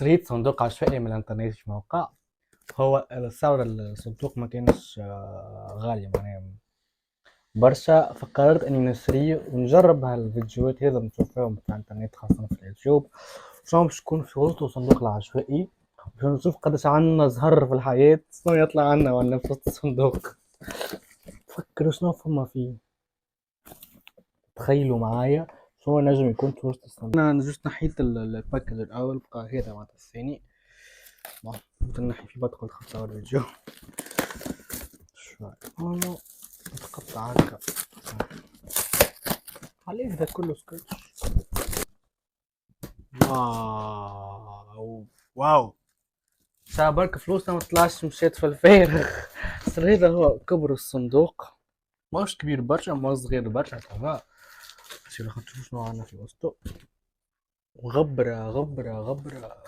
شريت صندوق عشوائي من الانترنت في موقع. هو السعر الصندوق ما كانش غالي معناها برشا، فقررت اني نشريه ونجرب هالفيديوهات هذا نشوفهم في الانترنت خاصة في اليوتيوب. شلون باش تكون في وسط الصندوق العشوائي باش نشوف قداش عنا زهر في الحياة، شنو يطلع عنا وانا في وسط الصندوق. فكروا شنو فما فيه، تخيلوا معايا شنو نجم يكون في وسط الصندوق. انا جوست نحيت الباكج الاول، بقى هذا معناتها الثاني. ممكن نحي فيه بدخل 5 فيديو شوي هون نتقطع هكا. عليه ده كله سكتش. واو واو، ساعة برك فلوسنا ما طلعش مشيت في الفارغ. صار هذا هو كبر الصندوق، ماهوش كبير برشا ما صغير برشا تمام. بس خلينا نشوف شنو عندنا في وسطه. غبرة غبرة غبرة،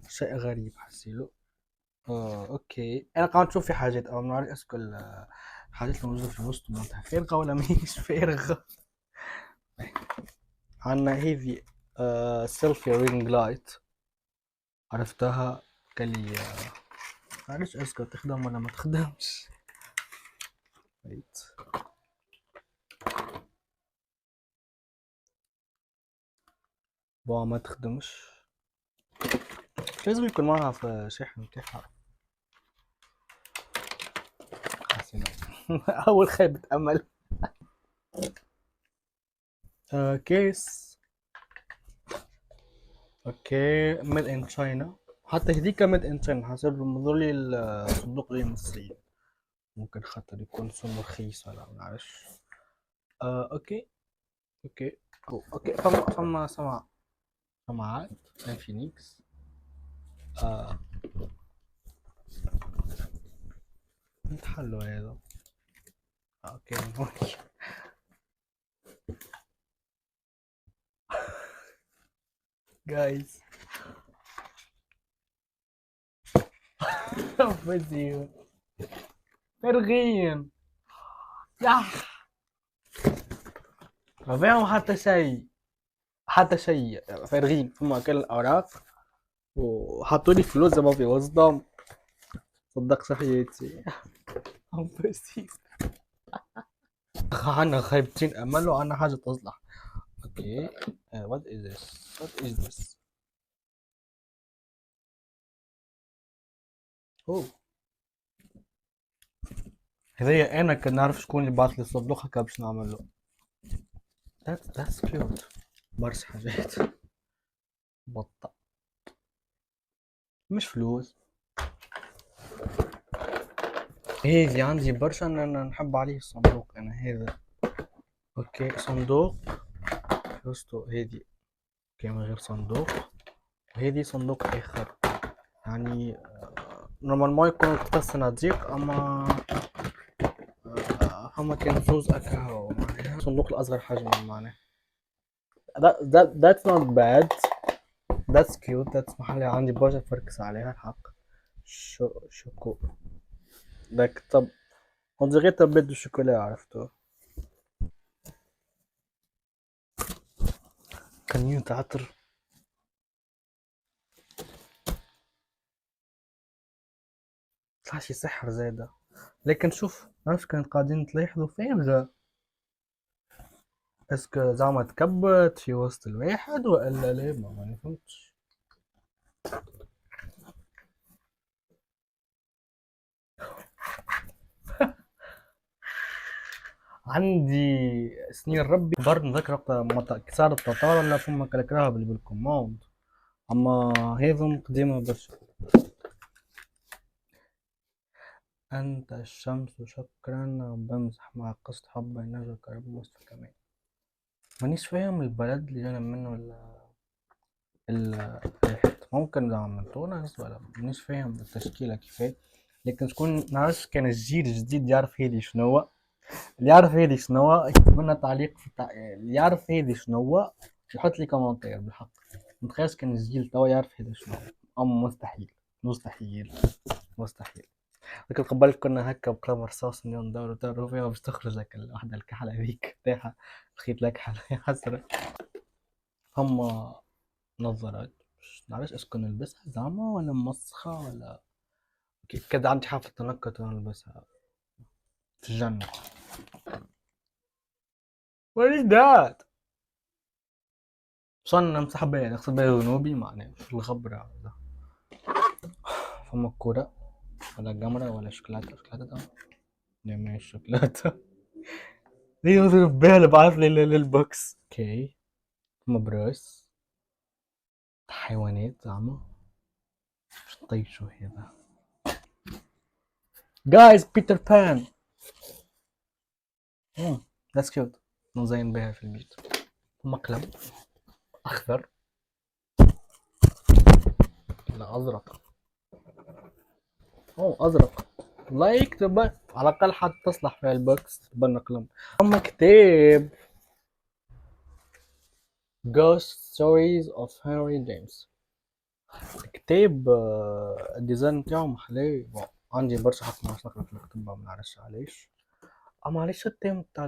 شيء غريب حسيله. اوكي انا قاعد نشوف في حاجات اما ما نعرف اسكو الحاجات اللي موجودة في وسطه معناتها فارغة ولا ماهيش فارغة. عندنا هذي سيلفي رينج لايت، عرفتها قال لي معلش اسكو تخدم ولا ما تخدمش. ويت ما تخدمش، لازم يكون معها في شاحن متاعها. اول خيبة امل. كيس اوكي ميد ان تشاينا، حتى هذيك ميد ان تشاينا حسب لي الصندوق غير مصري، ممكن خاطر يكون سعره رخيص ولا ما نعرفش. اوكي اوكي اوكي فما سماعات انفينيكس. آه نتحلو هذا. اوكي هوني. جايز فيديو فرغين يا ما فيهم حتى شيء، حتى شيء فارغين. فما كل الاوراق وحطوا لي فلوس ما في وسطهم. صدق صحيتي. بس عنا خايبتين امل وعنا حاجه تصلح. اوكي what is this what is this. اوه هذيا انا كان نعرف شكون اللي بعث لي الصندوق هكا باش نعمل له. that's cute. برشا حاجات بطة مش فلوس. هذي عندي برشا نحب عليه الصندوق انا هذا. اوكي صندوق وسطه هذي اوكي من غير صندوق، وهذي صندوق اخر يعني نورمالمون يكون القطع صناديق اما هما كان زوز اكاهو معناها الصندوق الاصغر حجما معناها. that's not bad, that's cute. that's محلي عندي برشا فركس عليها الحق. شوكو داك طب on dirait tablette de chocolat عرفتو. كان تعطر طلع شي سحر زايدة. لكن شوف نعرفش كانت قاعدين تلاحظوا فارغة، اسكو زعما تكبت في وسط الواحد والا لا ما فهمتش. عندي سنين ربي برد نذكر وقت صار التطار ولا فما كركراها بالكوموند، اما هذم قديمة برشا. انت الشمس شكرا بمزح مع قصة حب نجرك رب وصف كمان. مانيش فاهم البلد اللي جانا منه الريحة، ممكن زعما من تونس ولا مانيش فاهم التشكيلة كيفاه. لكن شكون نعرفش كان الجيل الجديد يعرف هذي شنو، اللي يعرف هذي شنو يكتب لنا تعليق اللي يعرف هذي شنو يحط لي كومنتير بالحق. متخيلش كان الجيل توا يعرف هذا شنو. أم مستحيل مستحيل مستحيل. لكن قبل كنا هكا بقلم رصاص ندورو فيها باش تخرج لك الوحدة الكحلة هذيك تاعها. لقيت لك حل يا حسرة. هم نظارات مش نعرفش اسكو نلبسها زعما ولا موسخة ولا كده. عندي حافة تنكت وانا نلبسها في الجنة. What is that؟ صن نمسح بيها نغسل بيها ذنوبي معناه في الغبرة هذا. فما كورة ولا جمرة ولا شوكولاتة. شوكولاتة ده لا ما شوكولاتة. ليه يضرب بيها اللي بعث لي للبوكس. اوكي فما براس حيوانات زعما. مش طيب شو هذا. جايز بيتر بان. ذاتس كيوت. نزين بيها في البيت. مقلب اخضر لا ازرق. اوه ازرق. لايك تبقى على الاقل حتى تصلح في البوكس تبقى نقلم. اما كتاب Ghost Stories of Henry James. كتاب الديزاين بتاعه محلاه. عندي برشا حق ما نقرا في الكتب ما نعرفش علاش. اما علاش التيم تاع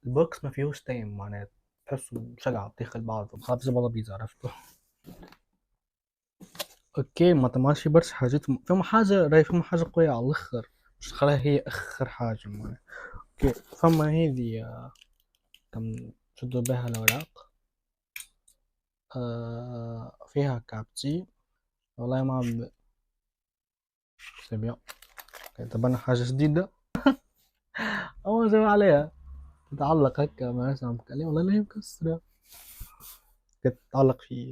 البوكس ما فيهوش تيم معناها تحسه شقعة داخل بعض خاطر زي بعض بيزا عرفته. اوكي ما تماشي برشا حاجات فما حاجة راهي فما حاجة قوية على الاخر مش خلاها هي اخر حاجة معناها. اوكي فما هذي كم شدوا بها الأوراق. فيها كابتشي. والله ما سي بيان. تبنى حاجة جديدة. أول جاي عليها تتعلق هكا ما نسمع عليه والله لا هي مكسرة. تتعلق في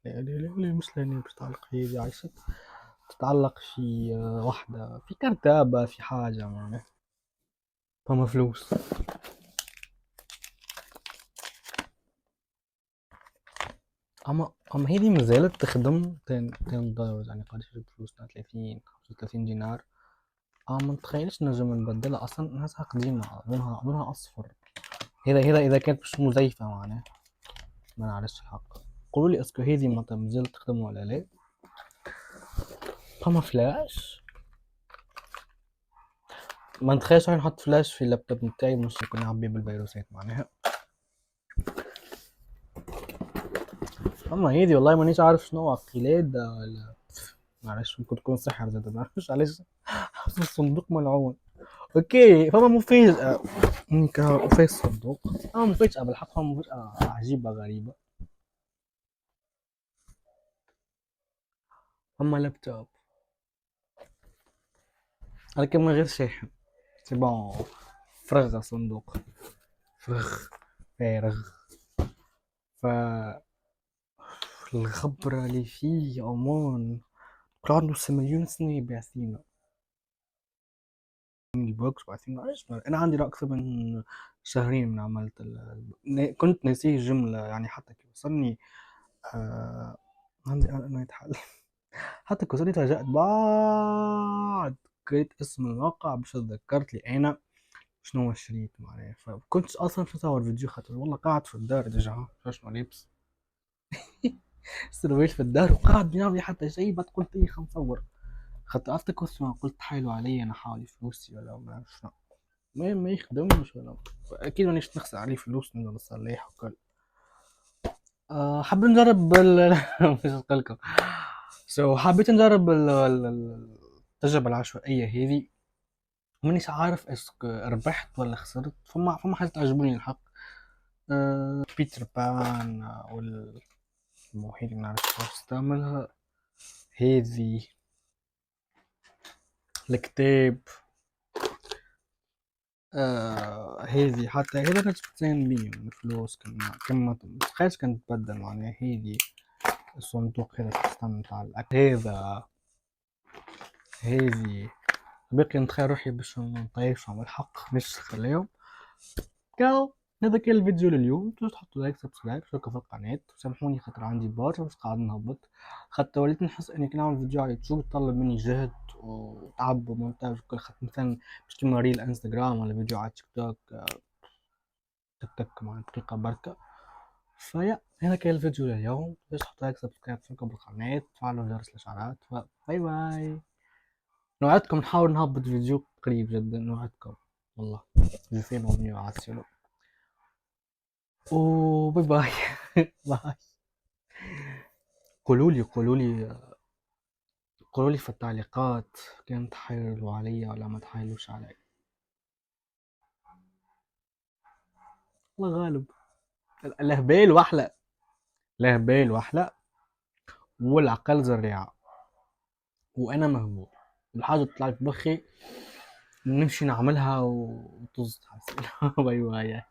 لا مش لاني باش تتعلق في هذه عايشة. تتعلق في واحدة في كرتابة في حاجة معناها. فما فلوس. أما هذه مازالت تخدم تين دولار يعني قاعد يجيب فلوس 30 35 دينار. ما نتخيلش نجم نبدلها اصلا ناسها قديمة لونها اصفر. هذا اذا كانت مش مزيفة معناها ما نعرفش الحق. قولوا لي اسكو هذه مازال تخدم ولا لا. فما فلاش. ما نتخيلش راح نحط فلاش في اللابتوب نتاعي مش يكون نعبيه بالفيروسات معناها. اما هذه والله مانيش عارف شنو قلادة ولا معلش ممكن تكون سحر زاد ما نعرفش علاش. الصندوق ملعون. اوكي فما مفاجأة في الصندوق. مفاجأة بالحق فما مفاجأة عجيبة غريبة. اما لابتوب لكن من غير شاحن. سي بون. فرغ الصندوق. فارغ. ف الخبرة اللي فيه أمان كل عنده 6 مليون سنة باعثينه البوكس باعثينه علاش أنا عندي أكثر من شهرين من عملت كنت ناسيه جملة يعني حتى كي وصلني عندي أنا يتحل. حتى كي وصلني تفاجأت بعد قريت اسم الموقع باش تذكرت لي أنا شنو شريت معناها. فكنتش أصلا باش نصور فيديو خاطر والله قاعد في الدار ديجا شنو لابس. سرويت في الدار وقاعد بينام لي حتى شيء قلت ايه خل نصور. خاطر افتكر قلت حايلوا علي انا حاولي فلوسي ولا ما نعرف شنو. ما يخدمش ولا اكيد مانيش نخسر عليه فلوس من الصلاح وكل. حابين نجرب مش نقول لكم. حبيت نجرب التجربة العشوائية هذه. مانيش عارف اسك ربحت ولا خسرت. فما حاجة تعجبني الحق. بيتر بان هذي منعرفش كيفاش تستعملها. هذي الكتاب. هذي حتى هذا كانت تساهم بيه من فلوس كما متخيلش كانت تبدل معناها هذي. الصندوق هذا تستعمل متاع الأكل هذا. هذي باقي نتخيل روحي باش نطيشهم الحق مش خليهم. كاو هذا كان الفيديو لليوم. تحطوا لايك سبسكرايب اشتركوا في القناة وسامحوني خاطر عندي برشا بس قاعد نهبط خاطر وليت نحس اني كي نعمل فيديو على يوتيوب يتطلب مني جهد وتعب ومونتاج وكل خاطر مثلا مش كيما ريل انستغرام ولا فيديو على تيك توك. تك تك مع دقيقة بركة. فيا هذا كان الفيديو لليوم. تحطوا لايك سبسكرايب اشتركوا بالقناة وفعلوا جرس الاشعارات. باي باي. نوعدكم نحاول نهبط فيديو قريب جدا نوعدكم والله. جو في مون ميو على السلو. وباي باي. باي. قولوا لي قولوا لي في التعليقات، كان تحايلوا عليا ولا ما تحايلوش عليا. الله غالب. الهبال وحلة، الهبال وحلة، والعقل زريعة، وانا مهمول. الحاجة طلعت بخي، نمشي نعملها وطز. باي باي.